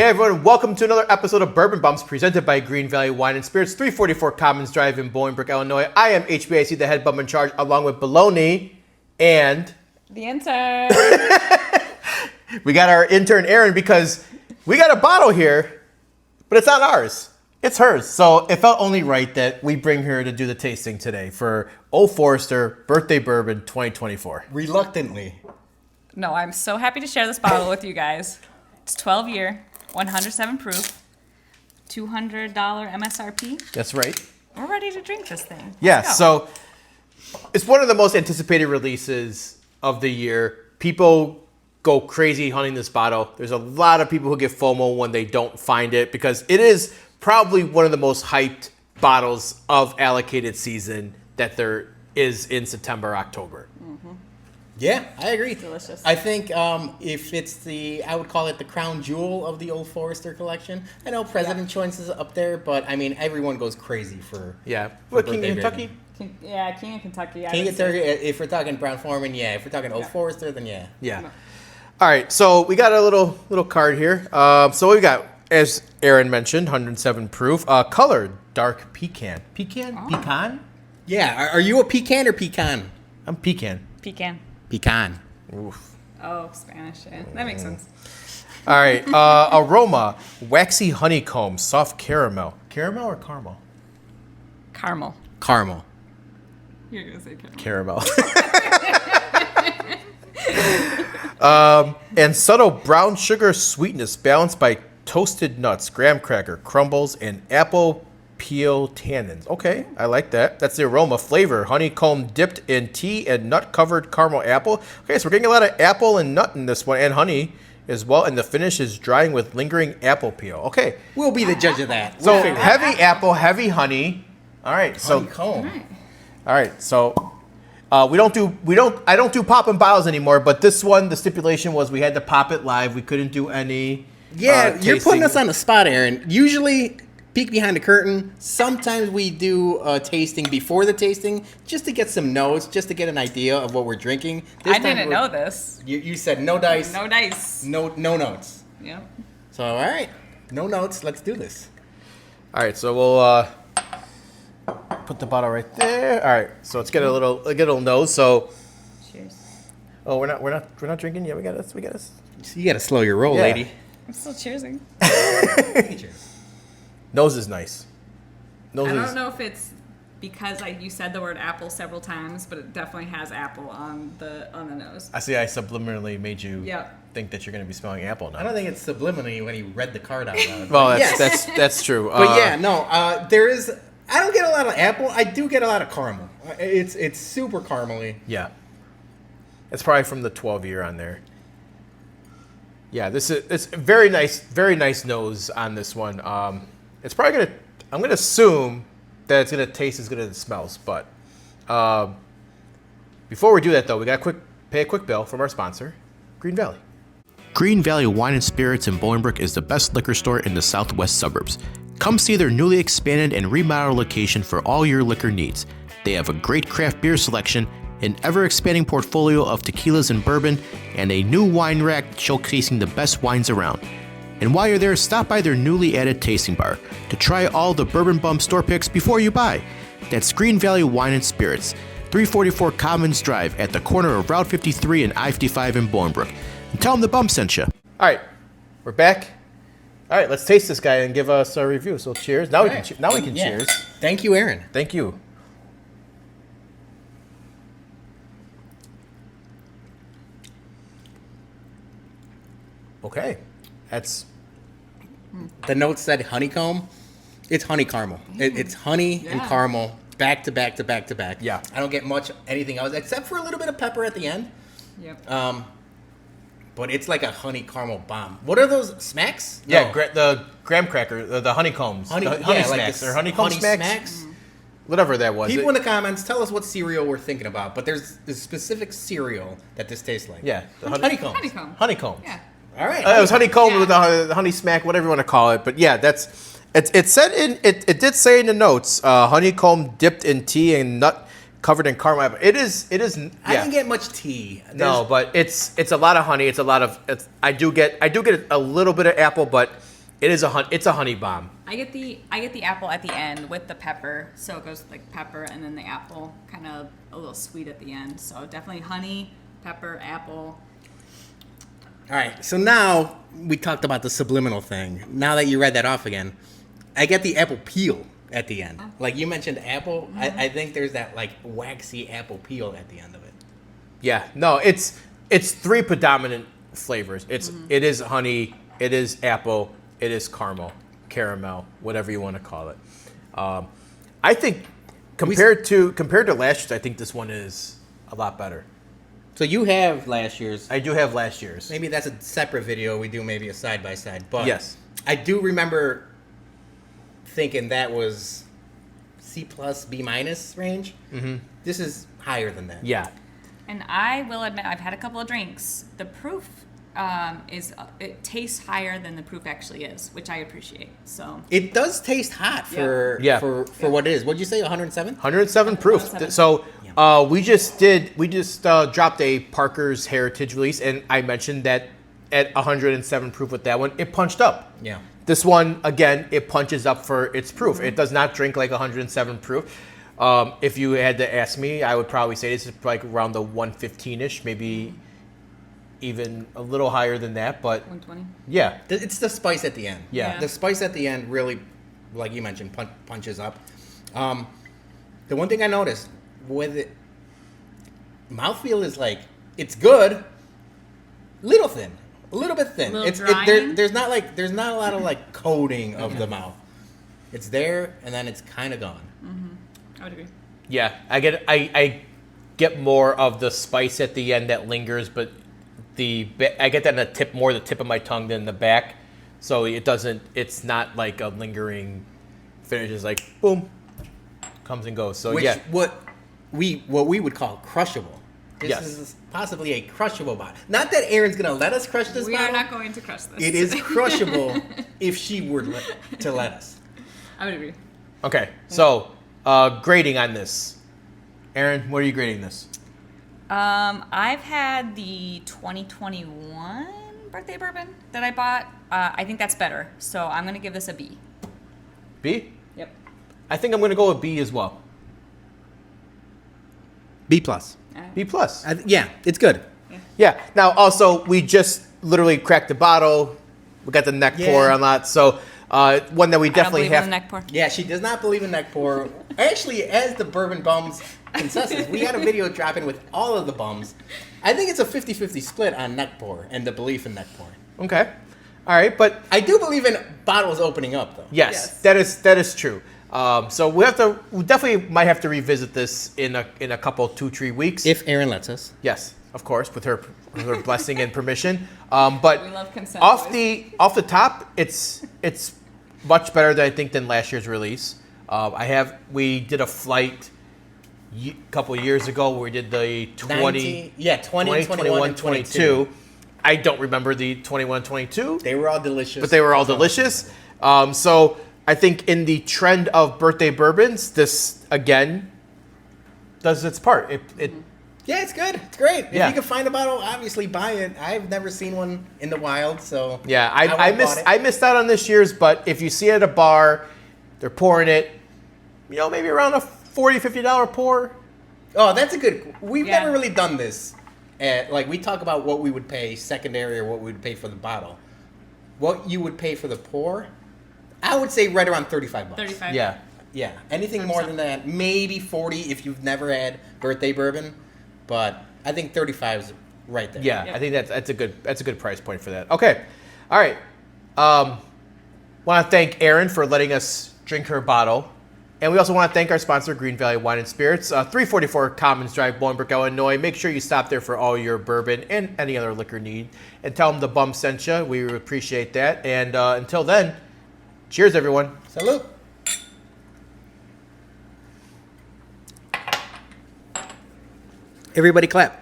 Hey everyone, welcome to another episode of Bourbon Bums presented by Greene Valley Wine Spirits, 344 Commons Drive in Bolingbrook, Illinois. I am HBIC, the head bum in charge, along with Baloney and... the intern. We got our intern Erin because we got a bottle here, but it's not ours. It's hers. So it felt only right that we bring her to do the tasting today for Old Forester Birthday Bourbon 2024. Reluctantly. No, I'm so happy to share this bottle with you guys. It's 12-year, 107 proof, $200 MSRP. That's right. We're ready to drink this thing. Yeah, so it's one of the most anticipated releases of the year. People go crazy hunting this bottle. There's a lot of people who get FOMO when they don't find it because it is probably one of the most hyped bottles of allocated season that there is in September, October. Yeah, I agree. Delicious. I think if it's I would call it the crown jewel of the Old Forester collection. I know President Choice is up there, but I mean, everyone goes crazy for. Yeah. For King of Kentucky? King of Kentucky. King of Kentucky, if we're talking Brown Foreman, yeah. If we're talking Old Forester, then yeah. Yeah. No. All right, so we got a little card here. So we got, as Erin mentioned, 107 proof. Color, dark pecan. Pecan? Oh. Pecan? Yeah, are you a pecan or pecan? I'm pecan. Pecan. Pecan. Oof. Oh, Spanish. Yeah. That makes sense. All right, aroma, waxy honeycomb, soft caramel. Caramel or caramel? Caramel. Caramel. You're going to say caramel. Caramel. And subtle brown sugar sweetness balanced by toasted nuts, graham cracker, crumbles, and apple peel tannins. Okay, I like that. That's the aroma. Flavor, honeycomb dipped in tea and nut-covered caramel apple. Okay, so we're getting a lot of apple and nut in this one, and honey as well. And the finish is drying with lingering apple peel. Okay. We'll be the judge of that. So We'll figure it out. heavy apple, heavy honey. All right, so... Honeycomb. All right, so I don't do popping bottles anymore, but this one, the stipulation was we had to pop it live. We couldn't do any Yeah, you're putting tasting. us on the spot, Aaron. Usually, peek behind the curtain. Sometimes we do a tasting before the tasting, just to get some notes, just to get an idea of what we're drinking. This I time didn't know this. You said no dice, No dice. no notes. Yep. So all right, no notes. Let's do this. All right, so we'll put the bottle right there. All right, so let's get a little nose. So, Cheers. oh, we're not drinking yet. We got us. So you got to slow your roll, Yeah. lady. I'm still cheersing. Nose is nice. Nose I is don't know if it's because you said the word apple several times, but it definitely has apple on the nose. I see. I subliminally made you Yep. think that you're going to be smelling apple now. I don't think it's subliminally when he read the card out loud. Well, Yes. that's true. But yeah, no, there is. I don't get a lot of apple. I do get a lot of caramel. It's super caramely. Yeah. It's probably from the 12-year on there. Yeah, it's very nice nose on this one. It's probably I'm gonna assume that it's gonna taste as good as it smells, but before we do that though, we gotta pay a quick bill from our sponsor, Greene Valley. Greene Valley Wine and Spirits in Bolingbrook is the best liquor store in the southwest suburbs. Come see their newly expanded and remodeled location for all your liquor needs. They have a great craft beer selection, an ever-expanding portfolio of tequilas and bourbon, and a new wine rack showcasing the best wines around. And while you're there, stop by their newly added tasting bar to try all the Bourbon Bums store picks before you buy. That's Greene Valley Wine and Spirits, 344 Commons Drive at the corner of Route 53 and I-55 in Bolingbrook. And tell them the bum sent you. All right, we're back. All right, let's taste this guy and give us a review. So cheers. Now we can cheers. Thank you, Aaron. Thank you. Okay, that's The note said honeycomb. It's honey caramel. It's honey and Yeah. caramel back to back to back to back. Yeah. I don't get much anything else except for a little bit of pepper at the end. Yep. But it's like a honey caramel bomb. What are those smacks? yeah. No. The graham cracker, the honeycombs, honey, the yeah, honey like smacks, this or honeycomb honey smacks, whatever that was. People in the comments, tell us what cereal we're thinking about. But there's a specific cereal that this tastes like. Yeah, the honeycombs. Honeycomb. honeycombs. Yeah. All right. It was honeycomb Yeah. with the honey smack, whatever you want to call it. But yeah, it said it did say in the notes, honeycomb dipped in tea and nut covered in caramel. It is. I Yeah. didn't get much tea. No, but it's a lot of honey. It's a lot of. I do get a little bit of apple, but It's a honey bomb. I get the apple at the end with the pepper, so it goes like pepper and then the apple, kind of a little sweet at the end. So definitely honey, pepper, apple. All right, so now we talked about the subliminal thing. Now that you read that off again, I get the apple peel at the end. Like you mentioned apple, I think there's that like waxy apple peel at the end of it. Yeah, no, it's 3 predominant flavors. It is honey, it is apple, it is caramel, whatever you want to call it. I think compared to last year's, I think this one is a lot better. So you have last year's. I do have last year's. Maybe that's a separate video. We do maybe a side by side. But yes, I do remember thinking that was C+, B- range. Mm-hmm. This is higher than that. Yeah. And I will admit, I've had a couple of drinks. The proof it tastes higher than the proof actually is, which I appreciate. So it does taste hot for what it is. What'd you say? 107? 107 proof. 107. So we just dropped a Parker's Heritage release, and I mentioned that at 107 proof with that one, it punched up. Yeah. This one, again, it punches up for its proof. It does not drink like 107 proof. If you had to ask me, I would probably say this is like around the 115-ish, maybe even a little higher than that, but 120. Yeah. It's the spice at the end. Yeah. The spice at the end really, like you mentioned, punches up. The one thing I noticed with it, mouthfeel is like, it's good, a little bit thin. There's not a lot of like coating of the mouth. It's there and then it's kind of gone. I would agree. Yeah, I get more of the spice at the end that lingers, but I get that in the tip of my tongue than the back, so it's not like a lingering finish. It's like boom, comes and goes. So what we would call crushable. This is possibly a crushable bottle. Not that Erin's gonna let us crush this We bottle. are not going to crush this. It is crushable if she were to let us. I would agree. Okay, so grading on this. Erin, what are you grading this? I've had the 2021 birthday bourbon that I bought. I think that's better, so I'm going to give this a B. B? Yep. I think I'm going to go with B as well. B+. B+. Yeah, it's good. Yeah. Now, also, we just literally cracked the bottle. We got the neck pour on that, so one that we definitely have. In the neck pour. Yeah, she does not believe in neck pour. Actually, as the Bourbon Bums consensus, we had a video dropping with all of the bums. I think it's a 50-50 split on neck pour and the belief in neck pour. Okay. All right, but I do believe in bottles opening up, though. Yes. That is true. So we definitely might have to revisit this in a couple 2-3 weeks. If Erin lets us. Yes, of course, with her blessing and permission. But We love consent. off the top, it's much better than last year's release. We did a flight a couple of years ago where we did the 20, 21, 22. I don't remember the 21, 22. They were all delicious. But they were all delicious. So I think in the trend of birthday bourbons, this, again, does its part. Yeah, it's good. It's great. If Yeah. you can find a bottle, obviously buy it. I've never seen one in the wild, so Yeah, bought it. I missed out on this year's, but if you see it at a bar, they're pouring it, maybe around a $40, $50 pour. Oh, that's a good. We've Yeah. never really done this. We talk about what we would pay secondary or what we would pay for the bottle. What you would pay for the pour, I would say right around $35. 35. Yeah. Yeah, anything more than that, maybe 40 if you've never had birthday bourbon, but I think 35 is right there. Yeah, Yep. I think that's a good price point for that. Okay, all right. Want to thank Erin for letting us drink her bottle, and we also want to thank our sponsor, Greene Valley Wine and Spirits, 344 Commons Drive, Bolingbrook, Illinois. Make sure you stop there for all your bourbon and any other liquor need, and tell them the bum sent you. We would appreciate that. And until then, cheers, everyone. Salute. Everybody clap.